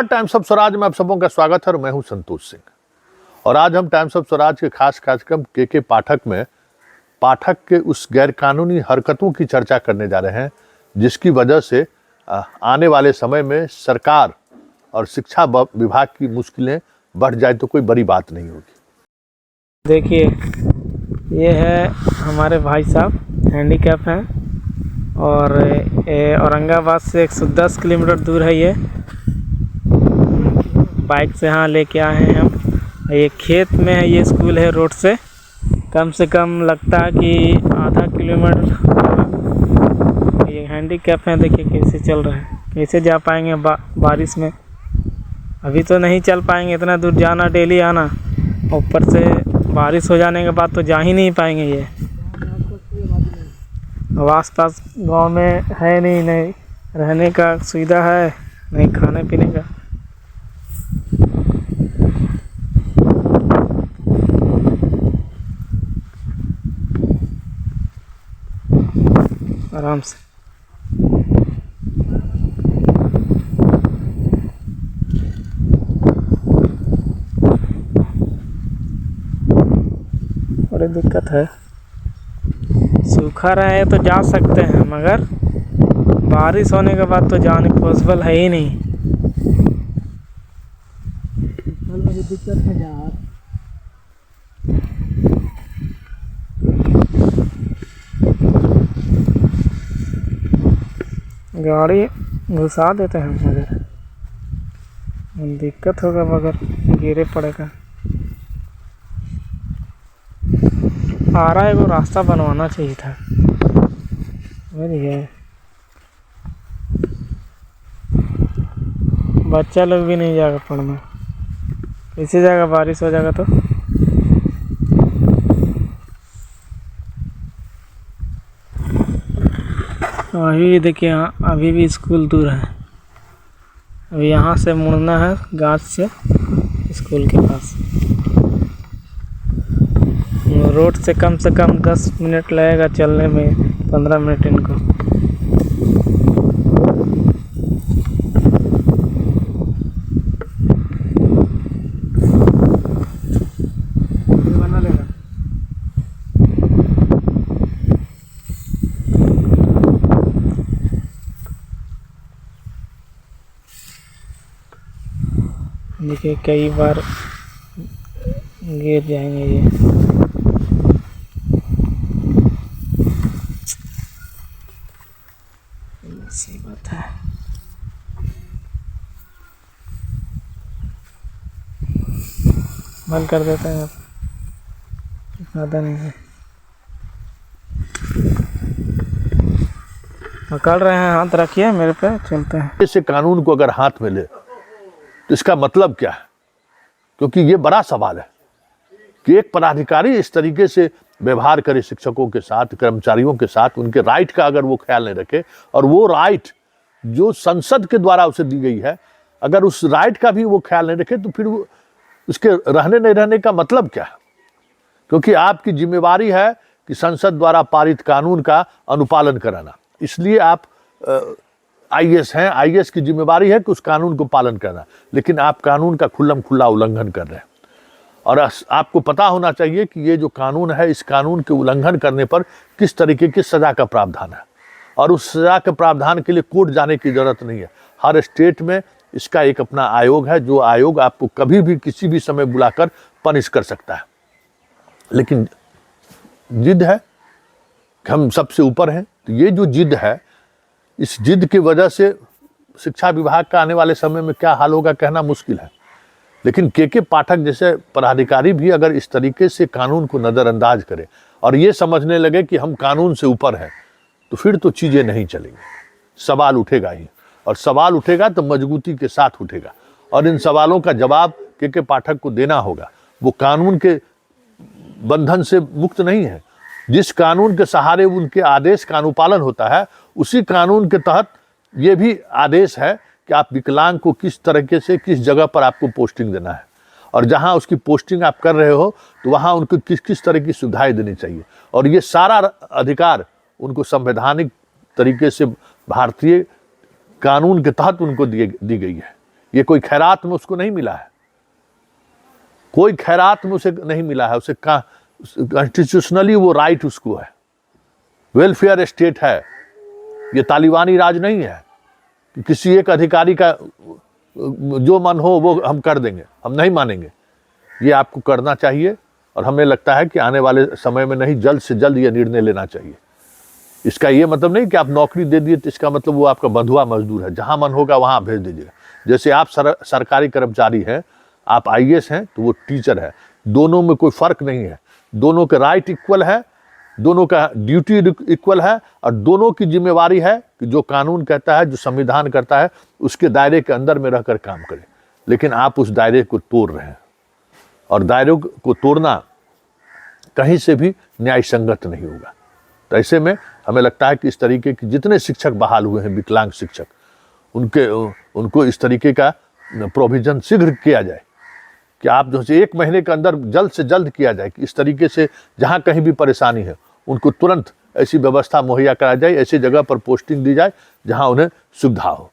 Times of Swaraj में आप सबों का स्वागत है और मैं हूं संतोष सिंह। और आज हम टाइम्स ऑफ स्वराज के खास कार्यक्रम के पाठक में पाठक के उस गैरकानूनी हरकतों की चर्चा करने जा रहे हैं जिसकी वजह से आने वाले समय में सरकार और शिक्षा विभाग की मुश्किलें बढ़ जाए तो कोई बड़ी बात नहीं होगी। देखिए, ये है हमारे भाई साहब, हैंडीकैप हैं और औरंगाबाद से 110 किलोमीटर दूर है। ये बाइक से यहाँ लेके आए हैं हम। ये खेत में है, ये स्कूल है रोड से कम लगता है कि आधा किलोमीटर। ये हैंडीकैप हैं, देखिए कैसे चल रहे हैं, कैसे जा पाएंगे बारिश में। अभी तो नहीं चल पाएंगे, इतना दूर जाना, डेली आना, ऊपर से बारिश हो जाने के बाद तो जा ही नहीं पाएंगे। ये अब आस पास गाँव में है नहीं रहने का सुविधा है, नहीं खाने पीने का। आराम से बड़ी दिक्कत है। सूखा रहे तो जा सकते हैं, मगर बारिश होने के बाद तो जाने पॉसिबल है ही नहीं। दिक्कत है यार। गाड़ी घुसा देते हैं, मगर दिक्कत होगा, मगर गिरे पड़ेगा। आ रहा है, वो रास्ता बनवाना चाहिए था। है बच्चा लोग भी नहीं जाएगा पढ़ने, कैसे जाएगा, बारिश हो जाएगा तो। अभी देखिए, यहाँ अभी भी स्कूल दूर है। अभी यहाँ से मुड़ना है गांच से स्कूल के पास। रोड से कम 10 मिनट लगेगा चलने में, 15 मिनट इनको। बना लेगा। देखिए, कई बार गिर जाएंगे ये। सही बात है। बंद कर देते हैं, ज़्यादा नहीं है। पकड़ रहे हैं, हाथ रखिए मेरे पे, चलते हैं। इस कानून को अगर हाथ में ले तो इसका मतलब क्या है? क्योंकि ये बड़ा सवाल है कि एक पदाधिकारी इस तरीके से व्यवहार करे शिक्षकों के साथ, कर्मचारियों के साथ, उनके राइट का अगर वो ख्याल नहीं रखे, और वो राइट जो संसद के द्वारा उसे दी गई है, अगर उस राइट का भी वो ख्याल नहीं रखे तो फिर वो उसके रहने नहीं रहने का मतलब क्या है? क्योंकि आपकी जिम्मेवारी है कि संसद द्वारा पारित कानून का अनुपालन कराना। इसलिए आप आईएएस हैं, आईएएस की जिम्मेवारी है कि उस कानून को पालन करना, लेकिन आप कानून का खुल्लम खुल्ला उल्लंघन कर रहे हैं। और आपको पता होना चाहिए कि ये जो कानून है, इस कानून के उल्लंघन करने पर किस तरीके की सजा का प्रावधान है, और उस सजा के प्रावधान के लिए कोर्ट जाने की जरूरत नहीं है। हर स्टेट में इसका एक अपना आयोग है, जो आयोग आपको कभी भी किसी भी समय बुलाकर पनिश कर सकता है। लेकिन जिद है कि हम सबसे ऊपर हैं, तो ये जो जिद है, इस जिद की वजह से शिक्षा विभाग का आने वाले समय में क्या हाल होगा कहना मुश्किल है। लेकिन के पाठक जैसे पदाधिकारी भी अगर इस तरीके से कानून को नज़रअंदाज करे और ये समझने लगे कि हम कानून से ऊपर हैं, तो फिर तो चीज़ें नहीं चलेंगी। सवाल उठेगा ही, और सवाल उठेगा तो मजबूती के साथ उठेगा, और इन सवालों का जवाब के पाठक को देना होगा। वो कानून के बंधन से मुक्त नहीं है। जिस कानून के सहारे उनके आदेश का अनुपालन होता है, उसी कानून के तहत ये भी आदेश है कि आप विकलांग को किस तरीके से किस जगह पर आपको पोस्टिंग देना है, और जहां उसकी पोस्टिंग आप कर रहे हो तो वहां उनको किस किस तरह की सुविधाएं देनी चाहिए। और ये सारा अधिकार उनको संवैधानिक तरीके से भारतीय कानून के तहत उनको दी गई है। ये कोई खैरात में उसको नहीं मिला है, कोई खैरात में उसे नहीं मिला है, उसे कॉन्स्टिट्यूशनली वो राइट उसको है, वेलफेयर स्टेट है। ये तालिबानी राज नहीं है कि किसी एक अधिकारी का जो मन हो वो हम कर देंगे, हम नहीं मानेंगे। ये आपको करना चाहिए और हमें लगता है कि आने वाले समय में नहीं, जल्द से जल्द ये निर्णय लेना चाहिए। इसका ये मतलब नहीं कि आप नौकरी दे दिए तो इसका मतलब वो आपका बंधुआ मजदूर है, जहां मन होगा वहां भेज दीजिएगा। जैसे आप सरकारी कर्मचारी हैं, आप आईएएस हैं तो वो टीचर है, दोनों में कोई फर्क नहीं है, दोनों के राइट इक्वल है, दोनों का ड्यूटी इक्वल है और दोनों की जिम्मेवारी है कि जो कानून कहता है, जो संविधान करता है, उसके दायरे के अंदर में रहकर काम करें। लेकिन आप उस दायरे को तोड़ रहे हैं और दायरे को तोड़ना कहीं से भी न्याय संगत नहीं होगा। तो ऐसे में हमें लगता है कि इस तरीके के जितने शिक्षक बहाल हुए हैं, विकलांग शिक्षक, उनको इस तरीके का प्रोविजन शीघ्र किया जाए कि आप जो है 1 महीने के अंदर जल्द से जल्द किया जाए कि इस तरीके से जहाँ कहीं भी परेशानी है उनको तुरंत ऐसी व्यवस्था मुहैया कराई जाए, ऐसी जगह पर पोस्टिंग दी जाए जहाँ उन्हें सुविधा हो।